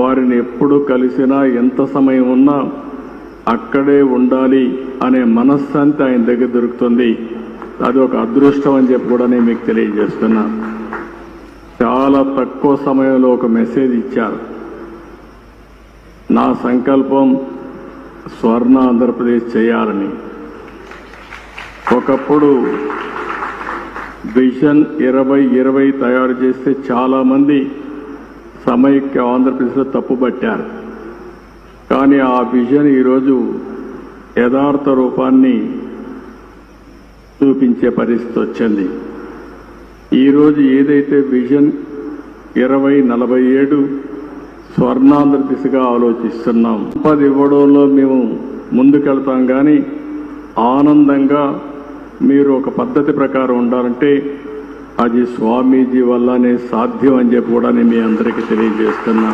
వారిని ఎప్పుడు కలిసినా ఎంత సమయం ఉన్నా అక్కడే ఉండాలి అనే మనశ్శాంతి ఆయన దగ్గర దొరుకుతుంది. అది ఒక అదృష్టం అని చెప్పి కూడా నేను మీకు తెలియజేస్తున్నా. చాలా తక్కువ సమయంలో ఒక మెసేజ్ ఇచ్చారు. నా సంకల్పం స్వర్ణ ఆంధ్రప్రదేశ్ చేయాలని. ఒకప్పుడు విజన్ 2020 తయారు చేస్తే చాలామంది సమైక్య ఆంధ్రప్రదేశ్లో తప్పుపట్టారు. కానీ ఆ విజన్ ఈరోజు యథార్థ రూపాన్ని చూపించే పరిస్థితి వచ్చింది. ఈరోజు ఏదైతే విజన్ 2047 స్వర్ణాంధ్ర దిశగా ఆలోచిస్తున్నాం. సంపద ఇవ్వడంలో మేము ముందుకెళ్తాం, కానీ ఆనందంగా మీరు ఒక పద్ధతి ప్రకారం ఉండాలంటే అది స్వామీజీ వల్లనే సాధ్యం అని చెప్పి కూడా నేను మీ అందరికీ తెలియజేస్తున్నా.